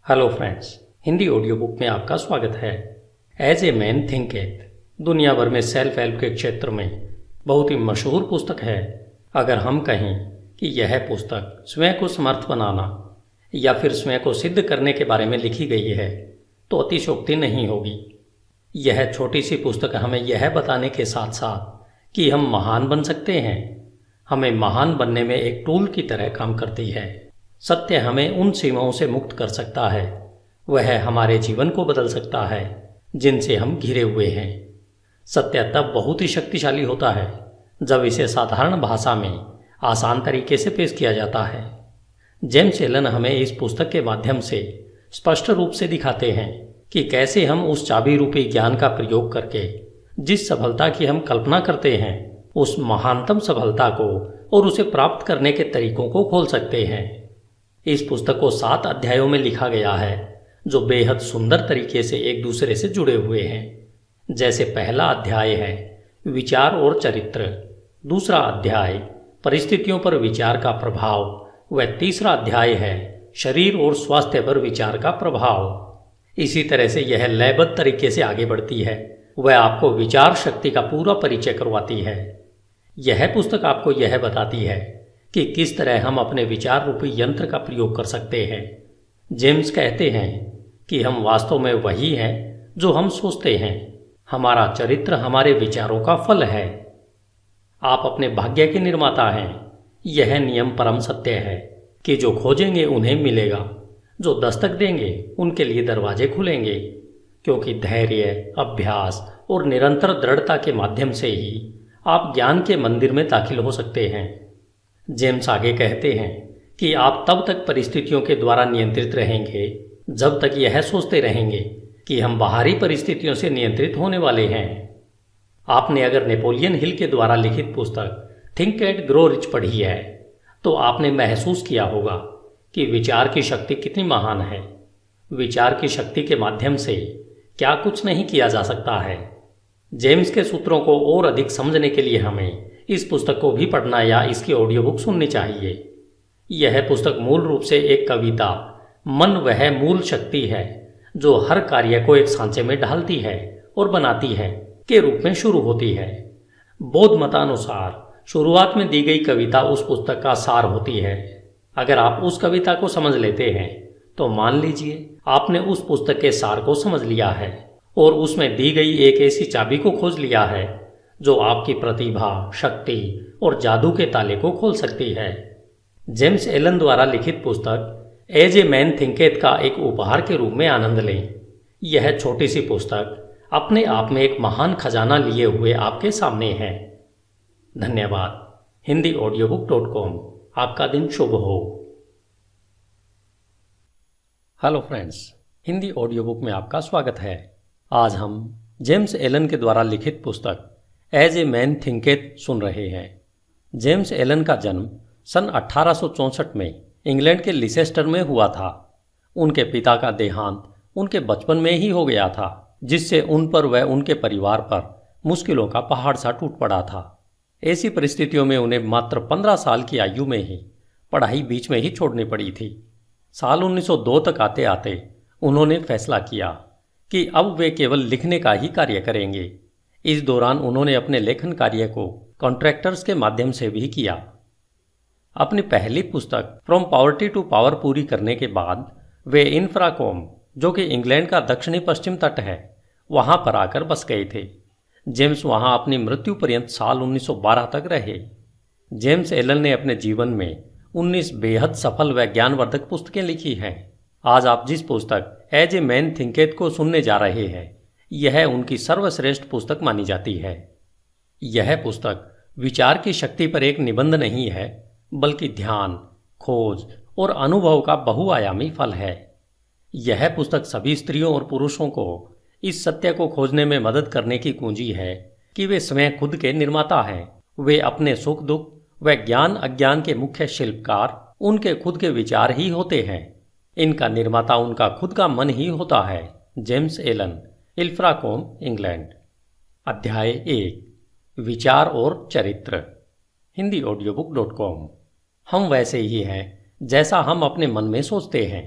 Hello friends, Hindi audio book में आपका स्वागत है। एज ए मैन थिंकेथ दुनिया भर में सेल्फ हेल्प के क्षेत्र में बहुत ही मशहूर पुस्तक है। अगर हम कहें कि यह पुस्तक स्वयं को समर्थ बनाना या फिर स्वयं को सिद्ध करने के बारे में लिखी गई है तो अतिशयोक्ति नहीं होगी। यह छोटी सी पुस्तक हमें यह बताने के साथ साथ कि हम महान बन सकते हैं, हमें महान बनने में एक टूल की तरह काम करती है। सत्य हमें उन सीमाओं से मुक्त कर सकता है, वह हमारे जीवन को बदल सकता है जिनसे हम घिरे हुए हैं। सत्य तब बहुत ही शक्तिशाली होता है जब इसे साधारण भाषा में आसान तरीके से पेश किया जाता है। जेम्स एलन हमें इस पुस्तक के माध्यम से स्पष्ट रूप से दिखाते हैं कि कैसे हम उस चाबी रूपी ज्ञान का प्रयोग करके जिस सफलता की हम कल्पना करते हैं उस महानतम सफलता को और उसे प्राप्त करने के तरीकों को खोल सकते हैं। इस पुस्तक को 7 अध्यायों में लिखा गया है जो बेहद सुंदर तरीके से एक दूसरे से जुड़े हुए हैं। जैसे पहला अध्याय है विचार और चरित्र, दूसरा अध्याय परिस्थितियों पर विचार का प्रभाव व तीसरा अध्याय है शरीर और स्वास्थ्य पर विचार का प्रभाव। इसी तरह से यह लयबद्ध तरीके से आगे बढ़ती है, वह आपको विचार शक्ति का पूरा परिचय करवाती है। यह पुस्तक आपको यह बताती है कि किस तरह हम अपने विचार रूपी यंत्र का प्रयोग कर सकते हैं। जेम्स कहते हैं कि हम वास्तव में वही हैं जो हम सोचते हैं। हमारा चरित्र हमारे विचारों का फल है। आप अपने भाग्य के निर्माता हैं। यह नियम परम सत्य है कि जो खोजेंगे उन्हें मिलेगा, जो दस्तक देंगे उनके लिए दरवाजे खुलेंगे, क्योंकि धैर्य, अभ्यास और निरंतर दृढ़ता के माध्यम से ही आप ज्ञान के मंदिर में दाखिल हो सकते हैं। जेम्स आगे कहते हैं कि आप तब तक परिस्थितियों के द्वारा नियंत्रित रहेंगे जब तक यह सोचते रहेंगे कि हम बाहरी परिस्थितियों से नियंत्रित होने वाले हैं। आपने अगर नेपोलियन हिल के द्वारा लिखित पुस्तक थिंक एंड ग्रो रिच पढ़ी है तो आपने महसूस किया होगा कि विचार की शक्ति कितनी महान है। विचार की शक्ति के माध्यम से क्या कुछ नहीं किया जा सकता है। जेम्स के सूत्रों को और अधिक समझने के लिए हमें इस पुस्तक को भी पढ़ना या इसकी ऑडियो बुक सुननी चाहिए। यह पुस्तक मूल रूप से एक कविता मन वह मूल शक्ति है जो हर कार्य को एक सांचे में ढालती है और बनाती है के रूप में शुरू होती है। बौद्ध मतानुसार शुरुआत में दी गई कविता उस पुस्तक का सार होती है। अगर आप उस कविता को समझ लेते हैं तो मान लीजिए आपने उस पुस्तक के सार को समझ लिया है और उसमें दी गई एक ऐसी चाबी को खोज लिया है जो आपकी प्रतिभा, शक्ति और जादू के ताले को खोल सकती है। जेम्स एलन द्वारा लिखित पुस्तक एज ए मैन थिंकेथ का एक उपहार के रूप में आनंद लें। यह छोटी सी पुस्तक अपने आप में एक महान खजाना लिए हुए आपके सामने है। धन्यवाद। hindiaudiobook.com। आपका दिन शुभ हो। Hello friends, Hindi audio book में आपका स्वागत है। आज हम जेम्स एलन के द्वारा लिखित पुस्तक एज ए मैन थिंकेथ सुन रहे हैं। जेम्स एलन का जन्म सन 1864 में इंग्लैंड के लिसेस्टर में हुआ था। उनके पिता का देहांत उनके बचपन में ही हो गया था, जिससे उन पर व उनके परिवार पर मुश्किलों का पहाड़ सा टूट पड़ा था। ऐसी परिस्थितियों में उन्हें मात्र 15 साल की आयु में ही पढ़ाई बीच में ही छोड़नी पड़ी थी। साल 1902 तक आते आते उन्होंने फैसला किया कि अब वे केवल लिखने का ही कार्य करेंगे। इस दौरान उन्होंने अपने लेखन कार्य को कॉन्ट्रैक्टर्स के माध्यम से भी किया। अपनी पहली पुस्तक फ्रॉम पॉवर्टी टू पावर पूरी करने के बाद वे इंफ्राकॉम, जो कि इंग्लैंड का दक्षिणी पश्चिम तट है, वहां पर आकर बस गए थे। जेम्स वहां अपनी मृत्यु पर्यंत साल 1912 तक रहे। जेम्स एलन ने अपने जीवन में 19 बेहद सफल व ज्ञानवर्धक पुस्तकें लिखी हैं। आज आप जिस पुस्तक एज ए मैन थिंकेथ को सुनने जा रहे हैं यह उनकी सर्वश्रेष्ठ पुस्तक मानी जाती है। यह पुस्तक विचार की शक्ति पर एक निबंध नहीं है, बल्कि ध्यान, खोज और अनुभव का बहुआयामी फल है। यह पुस्तक सभी स्त्रियों और पुरुषों को इस सत्य को खोजने में मदद करने की कुंजी है कि वे स्वयं खुद के निर्माता हैं। वे अपने सुख दुख व ज्ञान अज्ञान के मुख्य शिल्पकार उनके खुद के विचार ही होते हैं। इनका निर्माता उनका खुद का मन ही होता है। James Allen, Ilfracombe, England. अध्याय 1 विचार और चरित्र, hindiaudiobook.com। हम वैसे ही हैं जैसा हम अपने मन में सोचते हैं।